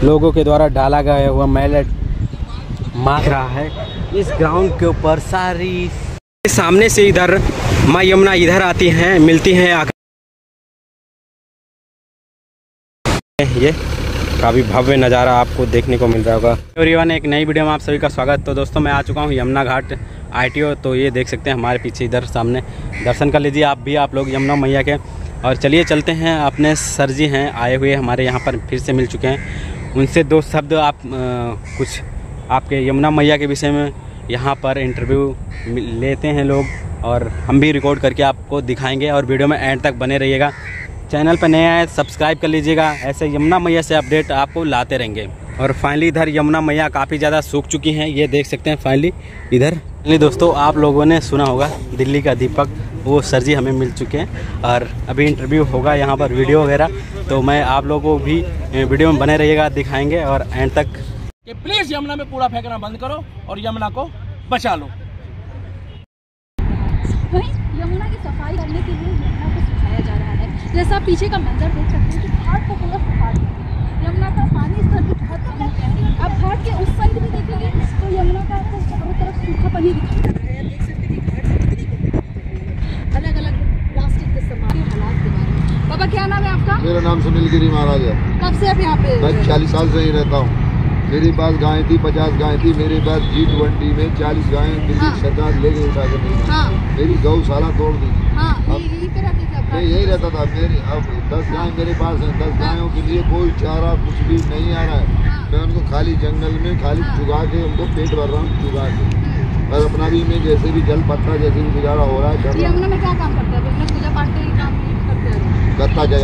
लोगों के द्वारा डाला गया हुआ मैल मार रहा है इस ग्राउंड के ऊपर। सारी सामने से इधर माँ यमुना इधर आती हैं, मिलती हैं आकर। ये काफ़ी भव्य नज़ारा आपको देखने को मिल रहा होगा। और एवरीवन, एक नई वीडियो में आप सभी का स्वागत। तो दोस्तों, मैं आ चुका हूँ यमुना घाट ITO। तो ये देख सकते हैं हमारे पीछे इधर सामने, दर्शन कर लीजिए आप लोग यमुना मैया के। और चलिए चलते हैं, अपने सर जी हैं आए हुए हमारे यहाँ पर, फिर से मिल चुके हैं। उनसे दो शब्द आप कुछ आपके यमुना मैया के विषय में यहाँ पर इंटरव्यू लेते हैं लोग, और हम भी रिकॉर्ड करके आपको दिखाएंगे। और वीडियो में एंड तक बने रहिएगा। चैनल पर नए आए सब्सक्राइब कर लीजिएगा, ऐसे यमुना मैया से अपडेट आपको लाते रहेंगे। और फाइनली इधर यमुना मैया काफ़ी ज़्यादा सूख चुकी हैं, ये देख सकते हैं फाइनली इधर। दोस्तों, आप लोगों ने सुना होगा दिल्ली का दीपक, वो सर जी हमें मिल चुके हैं और अभी इंटरव्यू होगा यहाँ पर, वीडियो वगैरह। तो मैं आप लोगों को भी वीडियो में बने रहिएगा, दिखाएंगे और एंड तक। कि प्लीज यमुना में कूड़ा फेंकना बंद करो और यमुना को बचा लो। यमुना की सफाई करने के लिए यमुना को सिखाया जा रहा है। जैसा आप पीछे का मंजर देख सकते हैं कि घाट को पूरा सफा दिया। यमुना का पानी स्तर भी बहुत कम है। आप घाट के उस साइड भी देखेंगे तो यमुना का आपको चारों तरफ सूखा पानी दिखाई दे रहा है। देख सकते हैं कि घाट कितनी अलग अलग प्लास्टिक के सामान हालात के बारे में। बाबा, क्या नाम है आपका? मेरा नाम सुनील गिरी महाराज है। कब से आप यहाँ पे? मैं 40 साल से ही रहता हूँ। मेरे पास गाय थी, 50 गाय थी। मेरे पास G20 में 40 गायें दिल्ली सरकार लेके उठा कर मेरी गौशाला तोड़ दी। मैं यही रहता था। मेरी अब 10 गाय मेरे पास हैं। 10 गायों के लिए कोई चारा कुछ भी नहीं आ रहा है। मैं उनको खाली जंगल में खाली चुगा के उनको पेट भर रहा हूँ, चुगा के। और अपना भी मैं जैसे भी जल पत्ता जैसे भी गुजारा हो रहा है। यमुना में क्या काम करता है? पूजा पाठ के काम करते हैं। करता जाए,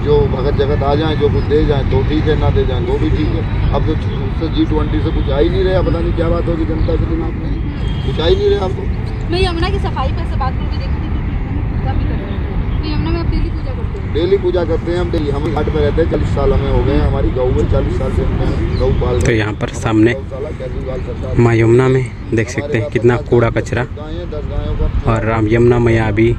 जो भगत जगत आ जाए, जो कुछ दे जाए तो ठीक है, ना दे जाए तो भी ठीक है। अब तो उससे G20 से कुछ आ ही नहीं रहा। पता नहीं क्या बात होगी जनता के दिमाग में, कुछ आ ही नहीं रहा आपको। मैं यमुना की सफाई पर से बात करके देखी थी, पूजा भी कर रहे हैं। तो यमुना में आप डेली पूजा करते हैं? डेली पूजा करते हैं हम। डेली हम घाट पे रहते हैं। 40 साल हमें हो गए। हमारी गौ में 40 साल से गौ पाल। तो यहाँ पर सामने माँ यमुना में देख सकते हैं कितना कूड़ा कचरा, और राम यमुना मैया अभी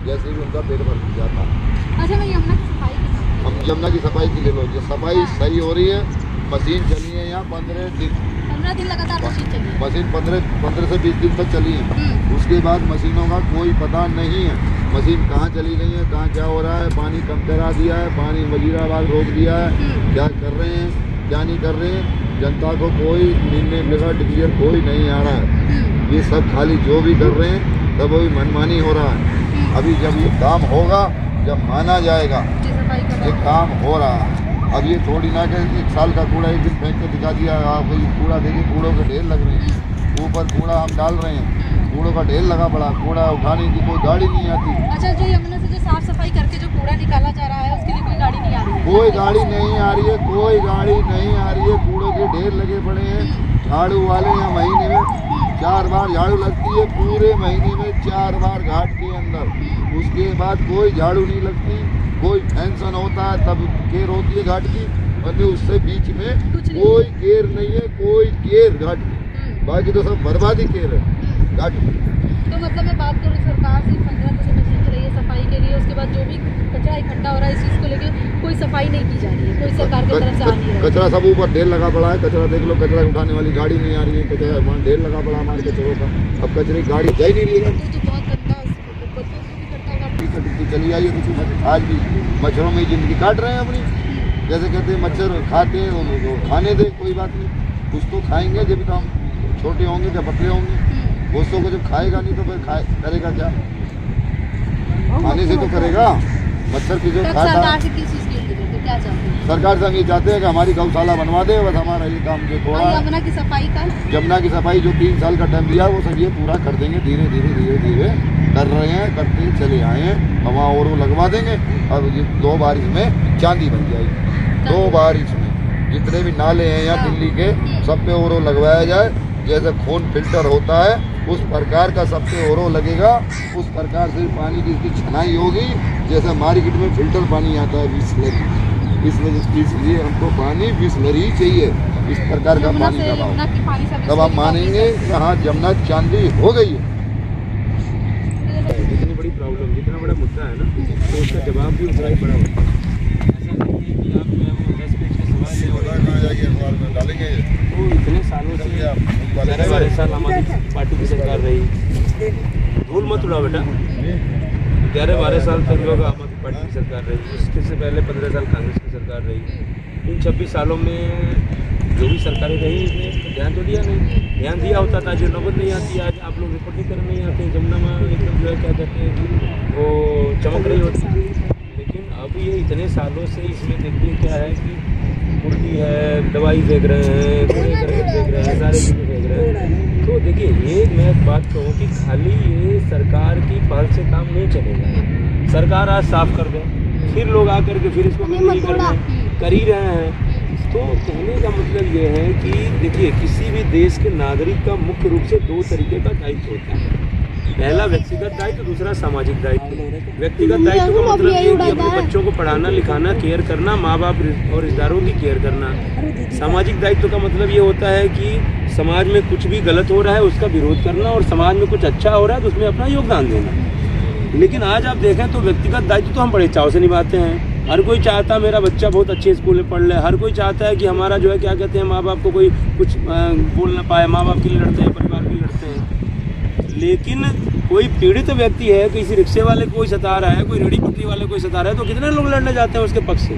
जैसे भी उनका पेट भर जाता है। अच्छा, मैं यमुना की सफाई की हम यमुना की सफाई की ले लो। जो सफाई सही हो रही है, मशीन चली है यहाँ 15 दिन लगातार मशीन चली है। मशीन 15 से 20 दिन तक चली है। उसके बाद मशीनों का कोई पता नहीं है। मशीन कहाँ चली गई है, कहाँ क्या हो रहा है। पानी कम करा दिया है, पानी वजीराबाद रोक दिया है। क्या कर रहे हैं, क्या नहीं कर रहे हैं, जनता को कोई निर्णय का डिसीजन कोई नहीं आ रहा है। ये सब खाली जो भी कर रहे हैं तब वही मनमानी हो रहा है। अभी जब ये काम होगा, जब माना जाएगा ये काम हो रहा है। अब ये थोड़ी ना कि 1 साल का कूड़ा एक दिन फेंक के दिखा दिया। आप कूड़ा देखिए, कूड़ों के ढेर लग रहे हैं। ऊपर कूड़ा हम डाल रहे हैं, कूड़ों का ढेर लगा पड़ा। कूड़ा उठाने की कोई गाड़ी नहीं आती। अच्छा, जो यमुना से जो साफ सफाई करके जो कूड़ा निकाला जा रहा है, उसके लिए कोई गाड़ी नहीं आ रही है? कोई गाड़ी नहीं आ रही है, कोई गाड़ी नहीं आ रही है। कूड़ों के ढेर लगे पड़े हैं। झाड़ू वाले यहाँ महीने में 4 बार झाड़ू लगती है, पूरे महीने में 4 बार घाट के अंदर। उसके बाद कोई झाड़ू नहीं लगती। कोई फैंसन होता है तब केयर होती है घाट की, वरना उससे बीच में कोई केयर नहीं है। कोई केयर घाट की, बाकी तो सब बर्बादी केयर है घाट की। तो मतलब मैं बात करूँ, सरकार से 15 से मशीन चल रही है सफाई के लिए, उसके बाद जो भी कचरा इकट्ठा हो रहा है इस चीज़ को लेकर कोई सफाई नहीं की जा रही है, कोई सरकार की तरफ से आ नहीं है। कचरा सब ऊपर ढेर लगा पड़ा है। कचरा देख लो, कचरा उठाने वाली गाड़ी नहीं आ रही है। कचरा वहाँ ढेर लगा पड़ा हमारे कचरों का। अब कचरे की गाड़ी जा ही नहीं रही है। चली आई है कुछ। आज भी मच्छरों में जिंदगी काट रहे हैं अपनी। जैसे कहते हैं मच्छर खाते हैं, उनको खाने दे, कोई बात नहीं। कुछ तो खाएंगे जब तो हम छोटे होंगे, जब पतले होंगे। दोस्तों को जब खाएगा नहीं तो फिर करेगा क्या? खाने से तो करेगा। मच्छर की जो खाता सरकार से हम ये चाहते हैं कि हमारी गौशाला बनवा दे। बस हमारा ये काम जो थोड़ा यमुना की सफाई जो 3 साल का टाइम दिया वो सब ये पूरा कर देंगे। धीरे धीरे कर रहे हैं, करते चले आए हैं। वहाँ और वो लगवा देंगे। और ये 2 बारिश में चांदी बन जाएगी। 2 बारिश में जितने भी नाले हैं यहाँ दिल्ली के, सब पे और लगवाया जाए। जैसे खून फिल्टर होता है उस प्रकार का सब पे और लगेगा। उस प्रकार से पानी की इसकी छनाई होगी। जैसे मार्केट में फिल्टर पानी आता है बिस्लरी, इसलिए हमको पानी बिस्लरी चाहिए। इस प्रकार का पानी तब हम मानेंगे कि हाँ यमुना चांदी हो गई है। जितनी बड़ी प्रॉब्लम, जितना बड़ा मुद्दा है ना, तो उसका जवाब भी उतना ही बड़ा होता है। ऐसा नहीं है कि आप 10 मिनट के सवाल के तो इतने सालों से 11-12 साल आम आदमी पार्टी की सरकार रही। धूल मत उड़ाओ बेटा, 11-12 साल तक लोग आम आदमी पार्टी की सरकार रही। उसके से पहले 15 साल कांग्रेस की सरकार रही। इन 26 सालों में जो भी सरकारें रही इसने ध्यान तो दिया नहीं। ध्यान दिया होता था जो नौबत नहीं आती। आज आप लोग रिपोर्ट नहीं करने नहीं आते। जमुना में एकदम जो है क्या कहते हैं वो चमक रही होती। लेकिन अब ये इतने सालों से इसमें देखिए क्या है कि मुर्गी है, दवाई फेंक रहे हैं, फेंक रहे हैं, सारे चीज़ें फेंक रहे हैं। तो देखिए ये मैं एक बात कहूँ कि खाली ये सरकार की पहल से काम नहीं चलेगा। सरकार आज साफ कर दे, फिर लोग आकर के फिर इसको कर ही रहे हैं। तो कहने का मतलब ये है कि देखिए किसी भी देश के नागरिक का मुख्य रूप से 2 तरीके का दायित्व होता है। पहला व्यक्तिगत दायित्व, दूसरा सामाजिक दायित्व। व्यक्तिगत दायित्व का मतलब ये कि अपने बच्चों को पढ़ाना लिखाना, केयर करना, माँ बाप और रिश्तेदारों की केयर करना। सामाजिक दायित्व का मतलब ये होता है कि समाज में कुछ भी गलत हो रहा है उसका विरोध करना और समाज में कुछ अच्छा हो रहा है तो उसमें अपना योगदान देना। लेकिन आज आप देखें तो व्यक्तिगत दायित्व तो हम बड़े चाव से निभाते हैं। हर कोई चाहता है मेरा बच्चा बहुत अच्छे स्कूल में पढ़ ले। हर कोई चाहता है कि हमारा जो है क्या कहते हैं माँ बाप को कोई कुछ बोल ना पाए। माँ बाप के लिए लड़ते हैं, परिवार के लिए लड़ते हैं। लेकिन कोई पीड़ित व्यक्ति है, किसी रिक्शे वाले को कोई सता रहा है, कोई रेडी पटरी वाले कोई सता रहा है तो कितने लोग लड़ने जाते हैं उसके पक्ष से,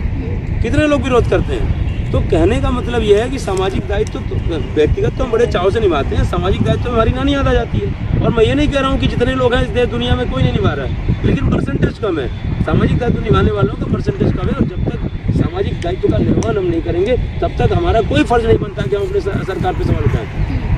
कितने लोग विरोध करते हैं। तो कहने का मतलब यह है कि सामाजिक दायित्व तो व्यक्तिगत तो हम बड़े चाव से निभाते हैं, सामाजिक दायित्व में हमारी नानी याद आ जाती है। और मैं ये नहीं कह रहा हूँ कि जितने लोग हैं इस देश दुनिया में कोई नहीं निभा रहा है, लेकिन परसेंटेज कम है। सामाजिक दायित्व निभाने वालों का परसेंटेज कम है। और जब तक सामाजिक दायित्व का निर्वहन हम नहीं करेंगे तब तक हमारा कोई फर्ज नहीं बनता कि हम अपने सरकार पर सवाल उठाएं।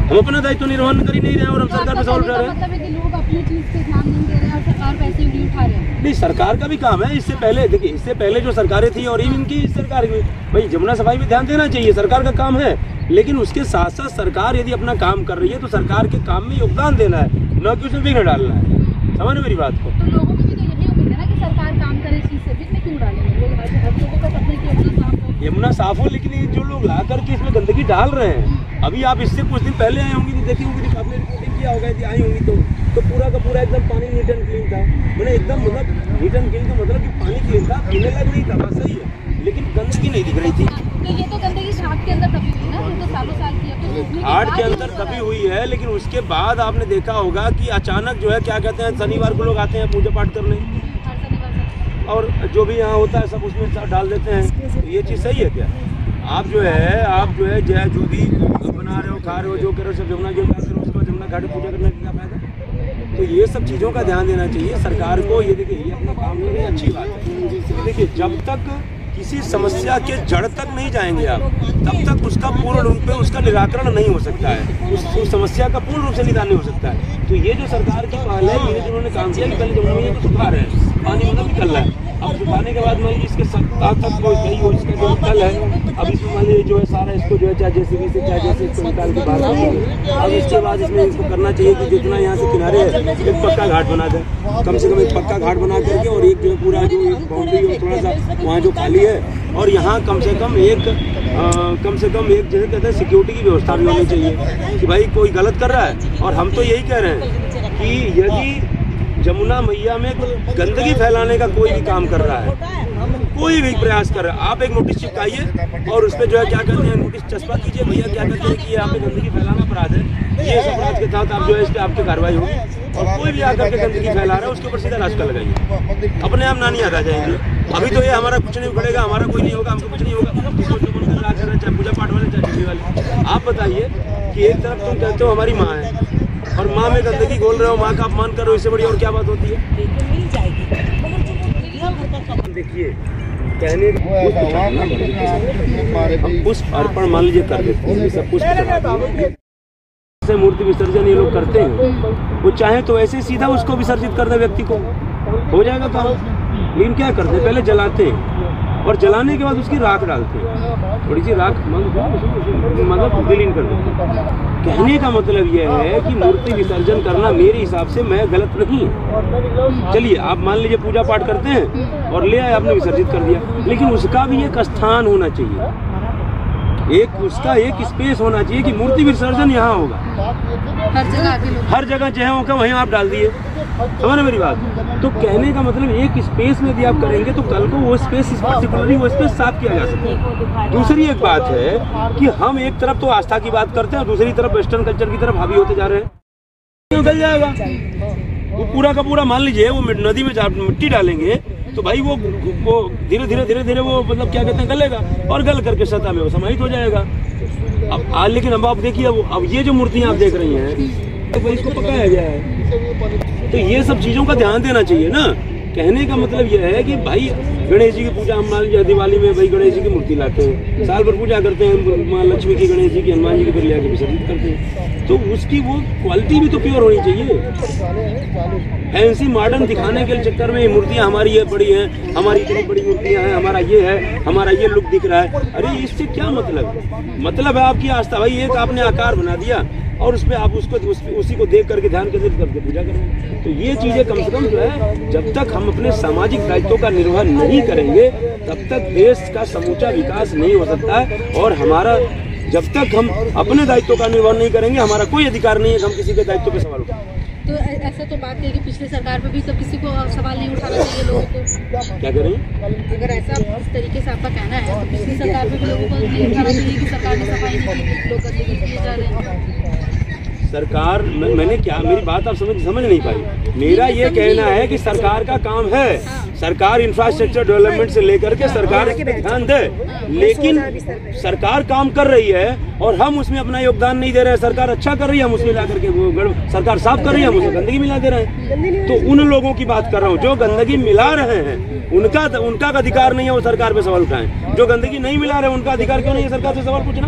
हम अपना दायित्व निर्वहन कर ही नहीं रहे और हम सरकार पर सवाल उठा रहे हैं। मतलब है कि लोग अपनी चीज पे ध्यान नहीं दे रहे हैं और सरकार पैसे भी उठा रहे हैं। नहीं, सरकार का भी काम है। इससे पहले देखिए, इससे पहले जो सरकारें थी और इनकी सरकार की भाई जमुना सफाई में ध्यान देना चाहिए, सरकार का काम है। लेकिन उसके साथ साथ सरकार यदि अपना काम कर रही है तो सरकार के काम में योगदान देना है, न कि उसमें विघ्न डालना है। समझ मेरी बात को? तो लोगों की भी तो यही उम्मीद है ना कि सरकार काम करे, इस चीज से विघ्न क्यों डालेंगे लोग? हर लोगों का सपना कि यमुना साफ हो, यमुना साफ हो। लेकिन ये जो लोग ला करके इसमें गंदगी डाल रहे हैं, अभी आप इससे कुछ दिन पहले आए होंगी तो देखी होंगी, आपने रिपोर्टिंग किया होगा यदि आई होंगी तो पूरा का पूरा एकदम पानी नीट एंड क्लीन था। मैंने एकदम मतलब नीट एंड क्लीन का मतलब कि पानी क्लीन था, पीने लायक नहीं था, बस सही है, लेकिन गंदगी नहीं दिख रही थी। तो ये तो गंदगी घाट के अंदर दबी हुई ना, ये तो सालों साल की है। घाट के अंदर दबी हुई है, लेकिन उसके बाद आपने देखा होगा कि अचानक जो है क्या कहते हैं शनिवार को लोग आते हैं पूजा पाठ करने और जो भी यहाँ होता है सब उसमें डाल देते हैं। तो ये चीज़ सही है क्या? आप जो है जो भी बना रहे हो, खा रहे हो, जो कर रहे हो सब जमुना जो कर रहे हो उसको जमुना घाट पूजा करने का क्या फायदा? तो ये सब चीज़ों का ध्यान देना चाहिए सरकार को। ये देखिए ये अपना काम कर रही है, अच्छी बात है। देखिए जब तक किसी समस्या के जड़ तक नहीं जाएंगे आप, तब तक उसका पूर्ण रूप में उसका निराकरण नहीं हो सकता है, उस समस्या का पूर्ण रूप से निदान नहीं हो सकता है। तो ये जो सरकार की पहल है, ये जिन्होंने काम किया कि पहले जमुना में तो सुखा रहे हैं, पानी मतलब निकल रहा है। अब सुखाने के बाद मान लीजिए इसके तक कोई गई हो, इसका जो कल है, अब इसमें मान लीजिए जो है सारा इसको जो है चाहे जेसीबी से चाहे जैसे इसको निकाल के बाहर रखेंगे। अब इसके बाद इसमें इसको करना चाहिए कि जितना यहाँ से किनारे है एक पक्का घाट बना दें, कम से कम एक पक्का घाट बना करके, और एक जो है पूरा जो बाउंड्री हो थोड़ा सा वहाँ जो खाली है, और यहाँ कम से कम एक जैसे कहते हैं सिक्योरिटी की व्यवस्था भी होनी चाहिए कि भाई कोई गलत कर रहा है। और हम तो यही कह रहे हैं कि यदि जमुना मैया में गंदगी फैलाने का कोई भी काम कर रहा है, कोई भी प्रयास कर रहा है, आप एक नोटिस चिपकाइए और उस पर जो है क्या कहते हैं नोटिस चस्पा कीजिए, भैया क्या कहते हैं कि यहाँ पे गंदगी फैलाना अपराध है, ये इस अपराध के तहत आप जो है इस पर आपकी कार्रवाई होगी। और कोई भी आकर के गंदगी फैला रहा है उसके ऊपर सीधा रास्ता लगाइए, अपने आप नानी याद आ जाएंगे। अभी तो ये हमारा कुछ नहीं उखड़ेगा, हमारा कोई नहीं होगा, हमको कुछ नहीं होगा, चाहे पूजा पाठ वाले चाहे टिप्पणी वाले। आप बताइए कि एक तरफ तुम कहते हो हमारी माँ है और माँ में गंदगी घोल रहे हो, माँ का अपमान कर रहे हो, इससे बड़ी और क्या बात होती है? देखिए कहने पुष्प अर्पण मान लीजिए कर देते हैं, सब पुष्प से मूर्ति विसर्जन ये लोग करते हैं, वो चाहे तो ऐसे सीधा उसको विसर्जित कर दे व्यक्ति को, हो जाएगा काम। लेकिन क्या करते हैं, पहले जलाते हैं और जलाने के बाद उसकी राख डालते हैं, थोड़ी सी राख मतलब विलीन कर देते हैं। कहने का मतलब यह है कि मूर्ति विसर्जन करना मेरे हिसाब से मैं गलत नहीं है। चलिए आप मान लीजिए पूजा पाठ करते हैं और ले आए आपने विसर्जित कर दिया, लेकिन उसका भी एक स्थान होना चाहिए। एक उसका एक स्पेस होना चाहिए कि मूर्ति विसर्जन यहाँ होगा, हर जगह जहाँ होगा वहीं आप डाल दिए, समझ मेरी बात। तो कहने का मतलब एक स्पेस में यदि आप करेंगे तो कल को वो स्पेस पर्टिकुलरली वो स्पेस साफ किया जा सकता है। दूसरी एक बात है कि हम एक तरफ तो आस्था की बात करते हैं और दूसरी तरफ वेस्टर्न कल्चर की तरफ हावी होते जा रहे हैं। निकल जाएगा वो पूरा का पूरा, मान लीजिए वो नदी में मिट्टी डालेंगे तो भाई वो धीरे धीरे वो मतलब क्या कहते हैं गलेगा और गल करके सतह में वो समाहित हो जाएगा। लेकिन अब आप देखिए अब ये जो मूर्तियां आप देख रही हैं तो इसको पकाया गया है, तो ये सब चीजों का ध्यान देना चाहिए ना। कहने का मतलब यह है कि भाई गणेश जी की पूजा हम मान लीजिए दिवाली में भाई गणेश जी की मूर्ति लाते हैं, साल भर पूजा करते हैं, माँ लक्ष्मी की, गणेश जी की, हनुमान जी की, फिर लिया विसर्जित करते हैं, तो उसकी वो क्वालिटी भी तो प्योर होनी चाहिए। फैंसी मॉडर्न दिखाने के चक्कर में ये मूर्तियाँ हमारी ये बड़ी हैं, हमारी इतनी बड़ी मूर्तियाँ हैं, हमारा ये है, हमारा ये लुक दिख रहा है, अरे इससे क्या मतलब है आपकी आस्था। भाई एक आपने आकार बना दिया और उसमें आप उसी को देख करके ध्यान केंद्रित करके पूजा करें। तो ये चीजें कम से कम जो है जब तक हम अपने सामाजिक दायित्वों का निर्वहन नहीं करेंगे तब तक देश का समूचा विकास नहीं हो सकता है। और हमारा जब तक हम अपने दायित्वों का निर्वहन नहीं करेंगे हमारा कोई अधिकार नहीं है कि हम किसी के दायित्व पे सवाल उठाएं। तो ऐसा तो बात है कि पिछले सरकार पे भी सब किसी को सवाल नहीं उठाना चाहिए लोगों को। क्या करें? अगर ऐसा इस तरीके से आपका कहना है तो पिछली सरकार पे भी लोगों को नहीं उठाना चाहिए कि सरकार ने सफाई नहीं की, लोग गंदगी किए जा रहे हैं। सरकार मैंने क्या, मेरी बात आप समझ नहीं पाई। मेरा ये कहना है कि सरकार का काम है, सरकार इंफ्रास्ट्रक्चर डेवलपमेंट से लेकर के सरकार ध्यान दे, लेकिन सरकार काम कर रही है और हम उसमें अपना योगदान नहीं दे रहे हैं। सरकार अच्छा कर रही है, हम उसमें ला करके सरकार साफ कर रही है, हम उसमें गंदगी मिला दे रहे हैं। तो उन लोगों की बात कर रहा हूँ जो गंदगी मिला रहे हैं, उनका अधिकार नहीं है वो सरकार पे सवाल उठाएं। जो गंदगी नहीं मिला रहे उनका अधिकार क्यों नहीं है सरकार से सवाल पूछना।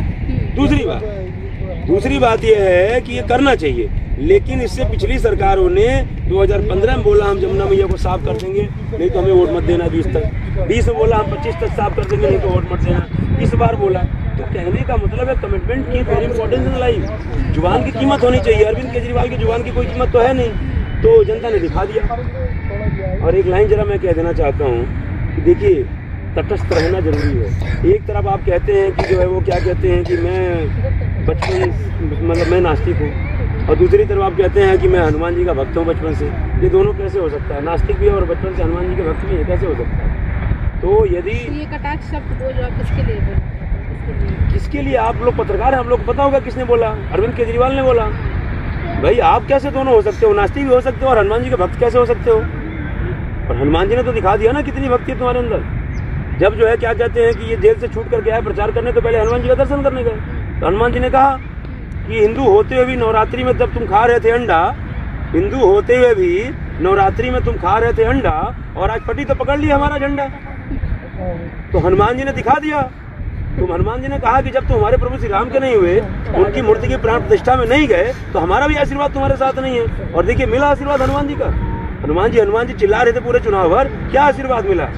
दूसरी बात यह है कि ये करना चाहिए, लेकिन इससे पिछली सरकारों ने 2015 में बोला हम जमुना मैया को साफ कर देंगे, नहीं तो हमें वोट मत देना 20 तक। 20 में बोला हम 25 तक साफ कर देंगे, नहीं तो वोट मत देना। इस बार बोला, तो कहने का मतलब है कमिटमेंट की वेरी इंपॉर्टेंस इन लाइफ। जुबान की कीमत होनी चाहिए। अरविंद केजरीवाल की जुबान की कोई कीमत तो है नहीं, तो जनता ने दिखा दिया। और एक लाइन जरा मैं कह देना चाहता हूँ कि देखिए तटस्थ रहना जरूरी है। एक तरफ आप कहते हैं कि जो है वो क्या कहते हैं कि मैं बचपन मतलब मैं नास्तिक हूँ, और दूसरी तरफ आप कहते हैं कि मैं हनुमान जी का भक्त हूँ बचपन से। ये दोनों कैसे हो सकता है? नास्तिक भी है और बचपन से हनुमान जी के भक्त भी है, कैसे हो सकता है? तो यदि ये कटाक्ष शब्द बोल रहे हो किसके लिए? आप लोग पत्रकार हैं, हम लोग को पता होगा किसने बोला। अरविंद केजरीवाल ने बोला। भाई आप कैसे दोनों हो सकते हो? नास्तिक भी हो सकते हो और हनुमान जी के भक्त कैसे हो सकते हो? और हनुमान जी ने तो दिखा दिया ना कितनी भक्ति है तुम्हारे अंदर। जब जो है क्या कहते हैं कि ये जेल से छूट करके आए प्रचार करने, तो पहले हनुमान जी का दर्शन करने गए, तो हनुमान जी ने कहा कि हिंदू होते हुए भी नवरात्रि में जब तुम खा रहे थे अंडा, हिंदू होते हुए भी नवरात्रि में तुम खा रहे थे अंडा, और आज फटी तो पकड़ लिया हमारा झंडा। तो हनुमान जी ने दिखा दिया। तुम हनुमान जी ने कहा कि जब तुम हमारे प्रभु श्री राम के नहीं हुए, उनकी मूर्ति की प्राण प्रतिष्ठा में नहीं गए, तो हमारा भी आशीर्वाद तुम्हारे साथ नहीं है। और देखिए मिला आशीर्वाद हनुमान जी का। हनुमान जी चिल्ला रहे थे पूरे चुनाव भर, क्या आशीर्वाद मिला?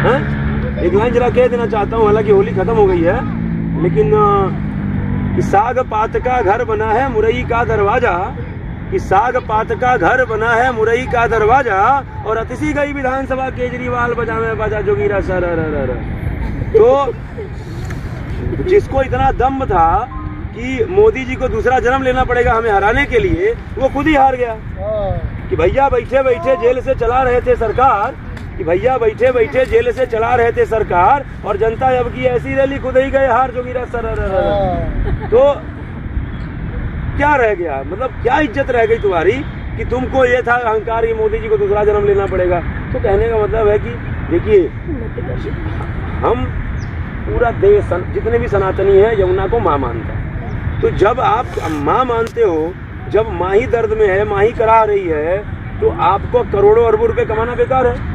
एक लाइन जरा कह देना चाहता हूँ, हालांकि होली खत्म हो गई है, लेकिन कि साग पात का घर बना है मुरई का दरवाजा, कि साग पात का घर बना है मुरई का दरवाजा, और अतिशी गई विधानसभा केजरीवाल बजावे बाजा जोगीरा सर। तो जिसको इतना दम था कि मोदी जी को दूसरा जन्म लेना पड़ेगा हमें हराने के लिए, वो खुद ही हार गया। कि भैया बैठे बैठे जेल से चला रहे थे सरकार, कि भैया बैठे बैठे जेल से चला रहे थे सरकार, और जनता अब की ऐसी रैली खुद ही गए हार जोगीरा सर। तो क्या रह गया? मतलब क्या इज्जत रह गई तुम्हारी कि तुमको ये था अहंकार कि मोदी जी को दूसरा जन्म लेना पड़ेगा। तो कहने का मतलब है कि देखिए हम पूरा देश जितने भी सनातनी है यमुना को माँ मानता है। तो जब आप माँ मानते हो, जब माँ ही दर्द में है, माँ ही करा रही है, तो आपको करोड़ों अरबों रुपए कमाना बेकार है।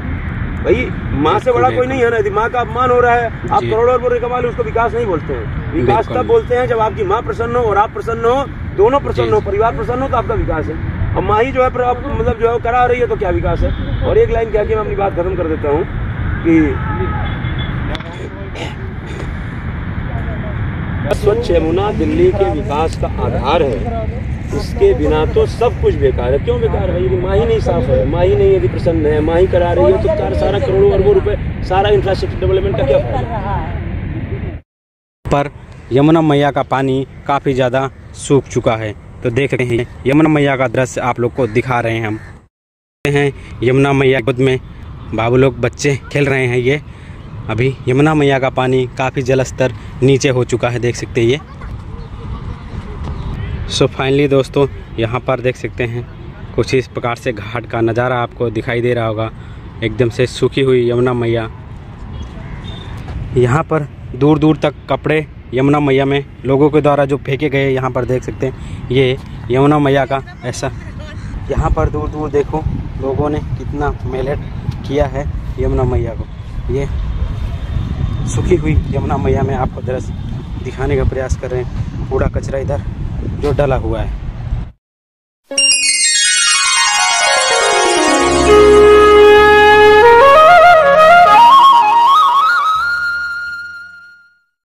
भाई माँ से बड़ा कोई नहीं है ना। यदि माँ का अपमान हो रहा है, आप करोड़ों अरबों रुपए कमा लो, उसको विकास नहीं बोलते हैं। विकास तब बोलते हैं जब आपकी माँ प्रसन्न हो और आप प्रसन्न हो, दोनों प्रसन्न हो, परिवार प्रसन्न हो, तो आपका विकास है। और माँ ही जो है मतलब जो है करा रही है, तो क्या विकास है? और एक लाइन कह के मैं अपनी बात खत्म कर देता हूँ कि स्वच्छ यमुना दिल्ली के विकास का आधार है, इसके बिना तो सब कुछ बेकार है। क्यों बेकार है? यदि माँ ही नहीं साफ है, माँ ही नहीं यदि प्रसन्न है, माँ ही करा रही है, तो सारा करोड़ों अरबों रुपए सारा इंफ्रास्ट्रक्चर डेवलपमेंट का क्या फायदा? पर यमुना मैया का पानी काफ़ी ज़्यादा सूख चुका है। तो देख रहे हैं यमुना मैया का दृश्य आप लोग को दिखा रहे हैं हम हैं यमुना मैया गोद में बाबू लोग बच्चे खेल रहे हैं। ये अभी यमुना मैया का पानी काफ़ी जलस्तर नीचे हो चुका है, देख सकते हैं ये। सो फाइनली दोस्तों यहाँ पर देख सकते हैं कुछ इस प्रकार से घाट का नज़ारा आपको दिखाई दे रहा होगा। एकदम से सूखी हुई यमुना मैया। यहाँ पर दूर दूर तक कपड़े यमुना मैया में लोगों के द्वारा जो फेंके गए, यहाँ पर देख सकते हैं ये यमुना मैया का ऐसा। यहाँ पर दूर दूर देखो लोगों ने कितना मेहनत किया है यमुना मैया को। ये सूखी हुई यमुना मैया में आपको दृश्य दिखाने का प्रयास कर रहे हैं। कूड़ा कचरा इधर जो डला हुआ है।